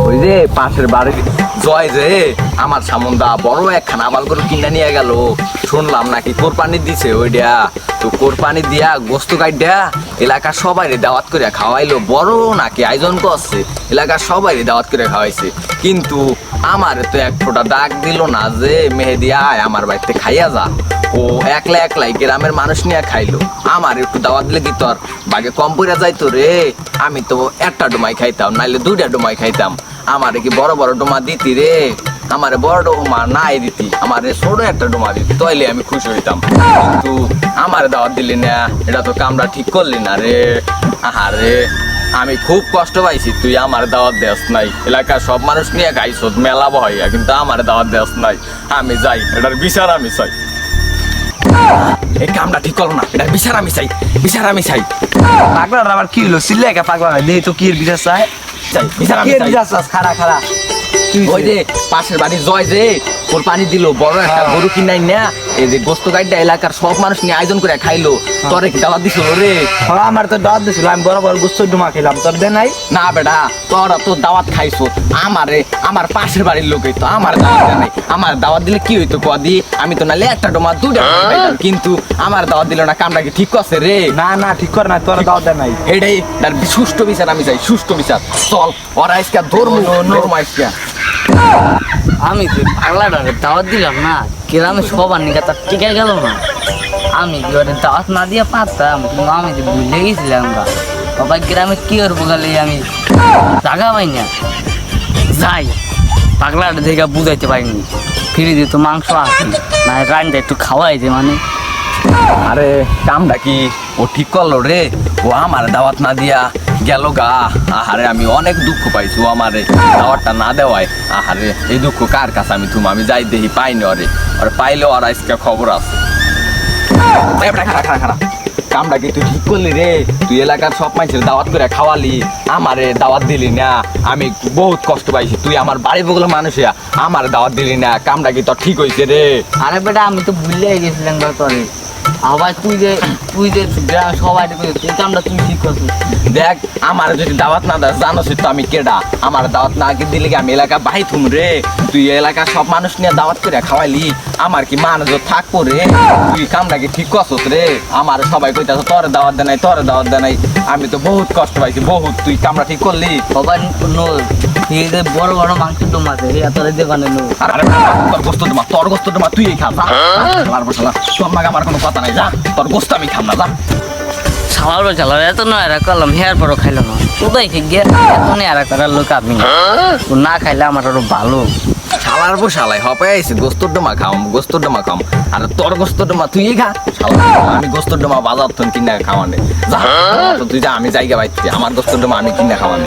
ওই যে পাশের বাড়ির জয় যে আমার সামন্দা বড় একখানা আবাল করে কিনা নিয়ে গেল, শুনলাম নাকি কোরবানি দিছে ওইটা। তো কোরবানি দিয়া গোস্ত কাইটা এলাকার সবাই দাওয়াত করে খাওয়াইলো, বড় নাকি আয়োজন করছে, এলাকার সবাই দাওয়াত করে খাওয়াইছে। কিন্তু আমার তো এক ফোঁটা ডাক দিল না যে মেহেদি আয় আমার বাড়িতে খাইয়া যা। ও একলা একলাই গ্রামের মানুষ নিয়ে খাইলো, আমার একটু দাওয়াত দিলে কি তোর বাগে কম পড়ে যাইতো রে? আমি তো একটা ডোমাই খাইতাম, নাইলে দুইটা ডোমাই খাইতাম। আমারে কি বড় বড় ডোমা দিতি রে? আমারে বড় ডোমা নাই দিতি, আমারে ছোট একটা ডোমা দিতি, তাইলে আমি খুশি হইতাম। কিন্তু আমার দাওয়াত দিলি না, এটা তো কামরা ঠিক করলি না রে। আহারে, আমি খুব কষ্ট পাইছি, তুই আমার দাওয়াত দেস নাই। এলাকার সব মানুষ নিয়ে খাইছ মেলা বহাইয়া, কিন্তু আমার দাওয়াত দেস নাই। আমি যাই, এটার বিচার আমি চাই। এই কামটা ঠিক করো না, এটার বিচার আমি চাই, বিচার আমি চাই। পাগলার আবার কি হলো? সিল্লে পাগলা নেই তো কি এর বিচার চাই? বিচার আমি চাই। খারা খারা ওই যে পাশের বাড়ি জয় যে ওর পানি দিল, বড় একটা গরু কিনাই না, এই যে গোস্ত গাইডটা এলাকার সব মানুষ নিয়ে আয়োজন করে খাইলো, তোরে কি দাওয়াত দিছিল রে? আমার তো দাওয়াত দিছিল, আমি বড় বড় গুস্ত ডুমা খেলাম, তোর দে নাই? না বেটা, তোরা তো দাওয়াত খাইছো, আমারে আমার পাশের বাড়ির লোকই তো আমার দাওয়াত দেয় নাই। আমার দাওয়াত দিলে কি হইতো কদি? আমি তো নালে একটা ডোমা দুইটা ডোমা খাইতাম, কিন্তু আমার দাওয়াত দিল না। কামটা কি ঠিক করছে রে? না না ঠিক করে না, তোর দাওয়াত দে নাই। এটাই তার সুষ্ঠু বিচার আমি চাই, সুষ্ঠু বিচার। চল ওরা আজকে ধর্ম আজকে আমি তো পাগলাটারে দাওয়াত দিলাম না, গ্রামে সবার নিকা তার টিকে গেল না। আমি কি ওরে দাওয়াত না দিয়ে পারতাম, কিন্তু আমি তো ভুলে গেছিলাম গা। বাবা গ্রামে কি ওর বগালে আমি জাগা পাই না। যাই, পাগলাটা দেখে বুঝাইতে পারিনি, ফিরে দিত মাংস আসি না, রান্না একটু খাওয়াই দে মানে। আরে কামটা কি ও ঠিক করলো রে? ও আমার দাওয়াত না দিয়া গেল গা। আহারে, আমি অনেক দুঃখ পাইছি ও আমারে দাওয়াতটা না দেওয়ায়। আহারে, এই দুঃখ কার কাছে আমি আমি যাই দেখি পাইনি ওরে, আর পাইলে আর আজকে খবর আছে। খারা কামটা কি তুই ঠিক করলি রে? তুই এলাকার সব মানুষের দাওয়াত করে খাওয়ালি, আমারে দাওয়াত দিলি না। আমি বহুত কষ্ট পাইছি, তুই আমার বাড়ি বগল মানুষ আমার দাওয়াত দিলি না। কামটা কি তোর ঠিক হয়েছে রে? আরে বেটা, আমি তো ভুলে গেছিলাম গা তোরে। আবার তুই যে গ্রামে সবাই এই কামটা তুই ঠিক করছিস। দেখ, আমার যদি দাওয়াত না দাস, জানোস তো আমি কেডা। আমার দাওয়াত না দিলে কি আমি এলাকা বাই থুম রে? তুই এলাকার সব মানুষ নিয়ে দাওয়াত করে খাওয়াইলি, আমার কি মানুষ থাকবো রে? তুই কামটা কি ঠিক করছিস রে? আমার সবাই কইতাছ তোর দাওয়াত দে নাই, তোর দাওয়াত দে নাই। আমি তো বহুত কষ্ট পাইছি, বহুত। তুই কামটা ঠিক করলি? সবাই এই যে বড় বড় মাংস ডোমাছে তোরে দোকানে নো। আরে তোর গোস্ত ডোমা তুই খা, যা। তোর নাকি আমার কোনো কথা নাই, যা। তোর গোস্ত আমি খাম না, যা। চালার এত নয়রা করলাম, হেয়ার পরও খাইলাম না। কোথায় গিয়ে এত নেয়ারা করার লোক আমি না। ও না খাইলে আমার আরো ভালো। শালার পর শালাই হপে আইসি, গোস্তর ডোমা খাম, গোস্তর ডোমা খাম। আর তোর গোস্তর ডোমা তুই খা, শালা। আমি গোস্তর ডোমা বাজার তো কিনে খাওয়ানে, যা। তুই যা, আমি জায়গা পাইছি, আমার গোস্তর ডোমা আমি কিনে খাওয়ানে।